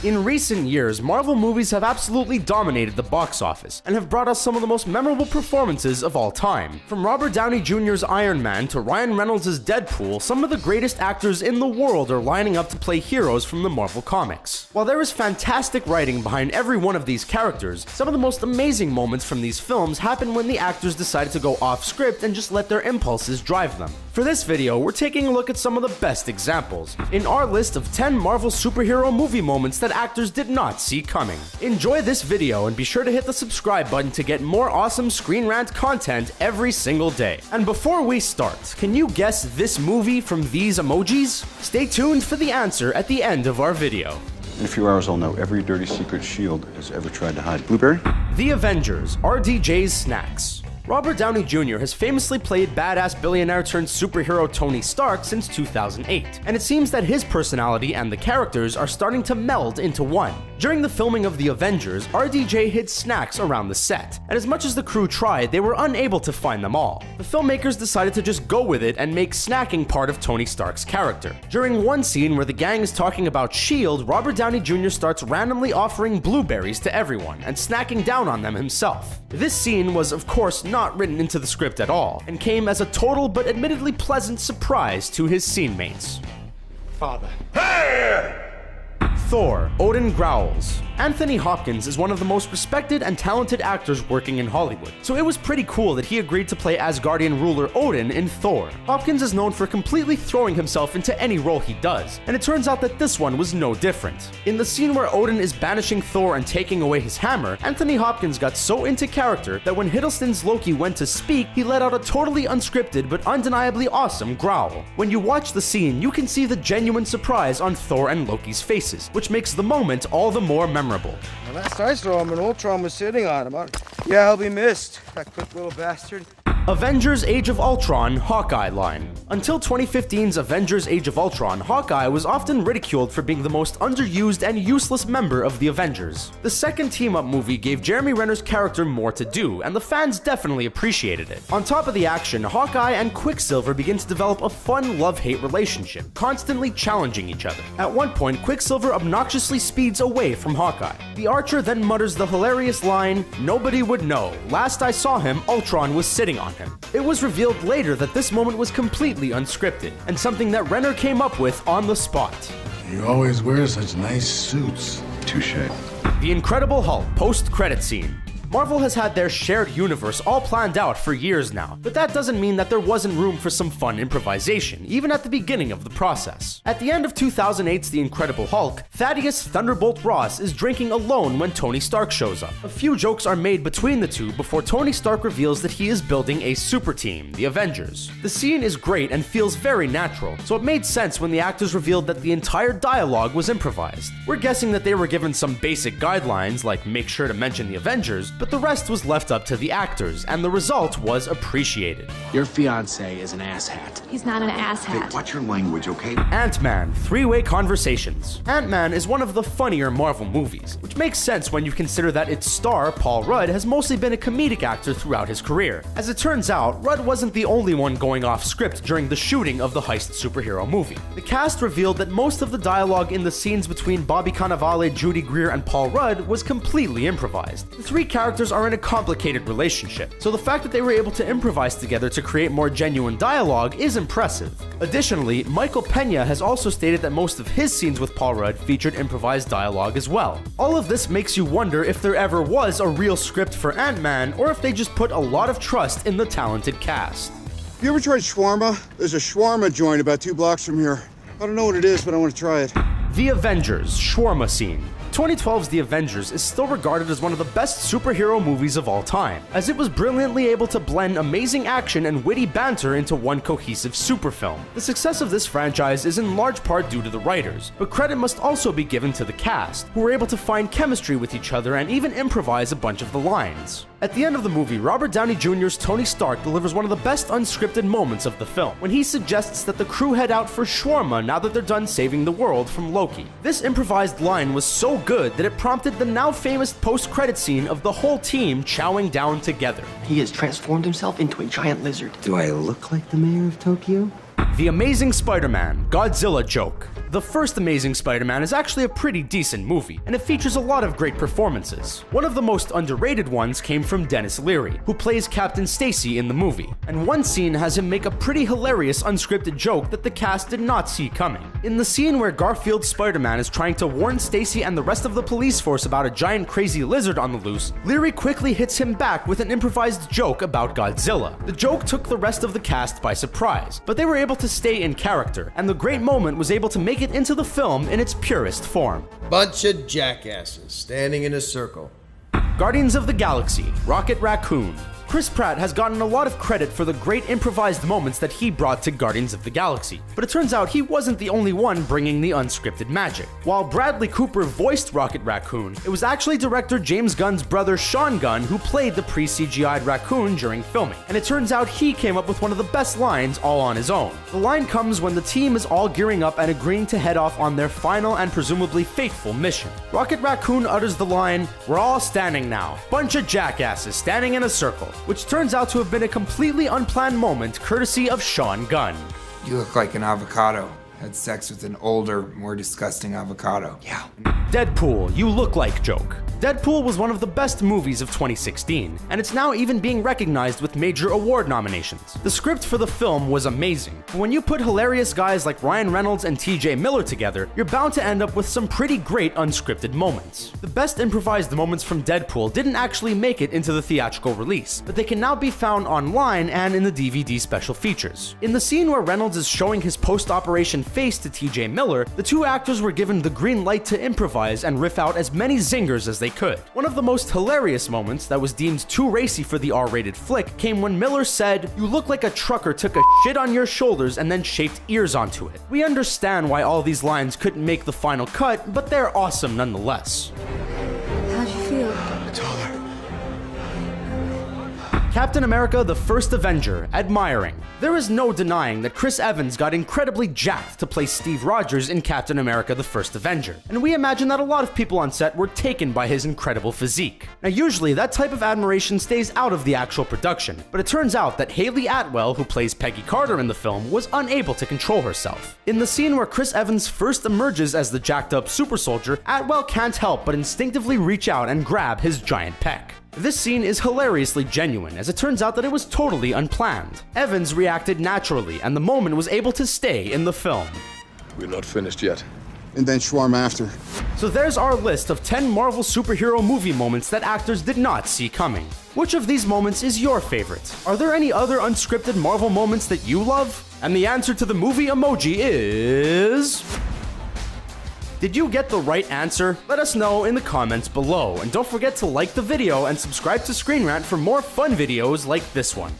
In recent years, Marvel movies have absolutely dominated the box office and have brought us some of the most memorable performances of all time. From Robert Downey Jr.'s Iron Man to Ryan Reynolds' Deadpool, some of the greatest actors in the world are lining up to play heroes from the Marvel comics. While there is fantastic writing behind every one of these characters, some of the most amazing moments from these films happen when the actors decided to go off script and just let their impulses drive them. For this video, we're taking a look at some of the best examples in our list of 10 Marvel superhero movie moments that actors did not see coming. Enjoy this video and be sure to hit the subscribe button to get more awesome Screen Rant content every single day. And before we start, can you guess this movie from these emojis? Stay tuned for the answer at the end of our video. In a few hours, I'll know every dirty secret S.H.I.E.L.D. has ever tried to hide. Blueberry? The Avengers, RDJs snacks. Robert Downey Jr. has famously played badass billionaire turned superhero Tony Stark since 2008, and it seems that his personality and the characters are starting to meld into one. During the filming of The Avengers, RDJ hid snacks around the set, and as much as the crew tried, they were unable to find them all. The filmmakers decided to just go with it and make snacking part of Tony Stark's character. During one scene where the gang is talking about S.H.I.E.L.D., Robert Downey Jr. starts randomly offering blueberries to everyone and snacking down on them himself. This scene was, of course, not written into the script at all, and came as a total but admittedly pleasant surprise to his scene mates. Father. Thor, Odin Growls. Anthony Hopkins is one of the most respected and talented actors working in Hollywood, so it was pretty cool that he agreed to play Asgardian ruler Odin in Thor. Hopkins is known for completely throwing himself into any role he does, and it turns out that this one was no different. In the scene where Odin is banishing Thor and taking away his hammer, Anthony Hopkins got so into character that when Hiddleston's Loki went to speak, he let out a totally unscripted but undeniably awesome growl. When you watch the scene, you can see the genuine surprise on Thor and Loki's faces, which makes the moment all the more memorable. The last I saw him, and Ultron was sitting on him. Yeah, he'll be missed. That quick little bastard. Avengers Age of Ultron Hawkeye line. Until 2015's Avengers Age of Ultron, Hawkeye was often ridiculed for being the most underused and useless member of the Avengers. The second team-up movie gave Jeremy Renner's character more to do, and the fans definitely appreciated it. On top of the action, Hawkeye and Quicksilver begin to develop a fun love-hate relationship, constantly challenging each other. At one point, Quicksilver obnoxiously speeds away from Hawkeye. The Archer then mutters the hilarious line, "Nobody would know. Last I saw him, Ultron was sitting on him." It was revealed later that this moment was completely unscripted, and something that Renner came up with on the spot. You always wear such nice suits. Touché. The Incredible Hulk post-credit scene. Marvel has had their shared universe all planned out for years now, but that doesn't mean that there wasn't room for some fun improvisation, even at the beginning of the process. At the end of 2008's The Incredible Hulk, Thaddeus Thunderbolt Ross is drinking alone when Tony Stark shows up. A few jokes are made between the two before Tony Stark reveals that he is building a super team, the Avengers. The scene is great and feels very natural, so it made sense when the actors revealed that the entire dialogue was improvised. We're guessing that they were given some basic guidelines, like make sure to mention the Avengers, but the rest was left up to the actors, and the result was appreciated. Your fiancé is an asshat. He's not an asshat. Watch your language, okay? Ant-Man, three-way conversations. Ant-Man is one of the funnier Marvel movies, which makes sense when you consider that its star, Paul Rudd, has mostly been a comedic actor throughout his career. As it turns out, Rudd wasn't the only one going off script during the shooting of the heist superhero movie. The cast revealed that most of the dialogue in the scenes between Bobby Cannavale, Judy Greer, and Paul Rudd was completely improvised. The three characters are in a complicated relationship, so the fact that they were able to improvise together to create more genuine dialogue is impressive. Additionally, Michael Pena has also stated that most of his scenes with Paul Rudd featured improvised dialogue as well. All of this makes you wonder if there ever was a real script for Ant-Man, or if they just put a lot of trust in the talented cast. You ever tried Shawrma? There's a Shawrma joint about 2 blocks from here. I don't know what it is, but I want to try it. The Avengers Shawrma scene. 2012's The Avengers is still regarded as one of the best superhero movies of all time, as it was brilliantly able to blend amazing action and witty banter into one cohesive super film. The success of this franchise is in large part due to the writers, but credit must also be given to the cast, who were able to find chemistry with each other and even improvise a bunch of the lines. At the end of the movie, Robert Downey Jr.'s Tony Stark delivers one of the best unscripted moments of the film, when he suggests that the crew head out for Shawrma now that they're done saving the world from Loki. This improvised line was so good that it prompted the now famous post-credit scene of the whole team chowing down together. He has transformed himself into a giant lizard. Do I look like the mayor of Tokyo? The Amazing Spider-Man Godzilla joke. the first Amazing Spider-Man is actually a pretty decent movie, and it features a lot of great performances. One of the most underrated ones came from Dennis Leary, who plays Captain Stacy in the movie, and one scene has him make a pretty hilarious unscripted joke that the cast did not see coming. In the scene where Garfield's Spider-Man is trying to warn Stacy and the rest of the police force about a giant crazy lizard on the loose, Leary quickly hits him back with an improvised joke about Godzilla. The joke took the rest of the cast by surprise, but they were able to stay in character, and the great moment was able to make it into the film in its purest form. Bunch of jackasses standing in a circle. Guardians of the Galaxy, Rocket Raccoon. Chris Pratt has gotten a lot of credit for the great improvised moments that he brought to Guardians of the Galaxy, but it turns out he wasn't the only one bringing the unscripted magic. While Bradley Cooper voiced Rocket Raccoon, it was actually director James Gunn's brother Sean Gunn who played the pre-CGI'd raccoon during filming, and it turns out he came up with one of the best lines all on his own. The line comes when the team is all gearing up and agreeing to head off on their final and presumably fateful mission. Rocket Raccoon utters the line, "We're all standing now, bunch of jackasses standing in a circle," which turns out to have been a completely unplanned moment courtesy of Sean Gunn. You look like an avocado. Had sex with an older, more disgusting avocado. Yeah. Deadpool, you look like joke. Deadpool was one of the best movies of 2016, and it's now even being recognized with major award nominations. The script for the film was amazing, but when you put hilarious guys like Ryan Reynolds and TJ Miller together, you're bound to end up with some pretty great unscripted moments. The best improvised moments from Deadpool didn't actually make it into the theatrical release, but they can now be found online and in the DVD special features. In the scene where Reynolds is showing his post-operation face to TJ Miller, the two actors were given the green light to improvise and riff out as many zingers as they could. One of the most hilarious moments that was deemed too racy for the R-rated flick came when Miller said, "You look like a trucker took a shit on your shoulders and then shaped ears onto it." We understand why all these lines couldn't make the final cut, but they're awesome nonetheless. How'd you feel? Captain America the First Avenger, admiring. There is no denying that Chris Evans got incredibly jacked to play Steve Rogers in Captain America the First Avenger, and we imagine that a lot of people on set were taken by his incredible physique. Now usually that type of admiration stays out of the actual production, but it turns out that Haley Atwell, who plays Peggy Carter in the film, was unable to control herself. In the scene where Chris Evans first emerges as the jacked up super soldier, Atwell can't help but instinctively reach out and grab his giant pec. This scene is hilariously genuine, as it turns out that it was totally unplanned. Evans reacted naturally, and the moment was able to stay in the film. We're not finished yet. And then Shawrma after. So there's our list of 10 Marvel superhero movie moments that actors did not see coming. Which of these moments is your favorite? Are there any other unscripted Marvel moments that you love? And the answer to the movie emoji is... Did you get the right answer? Let us know in the comments below, and don't forget to like the video and subscribe to Screen Rant for more fun videos like this one.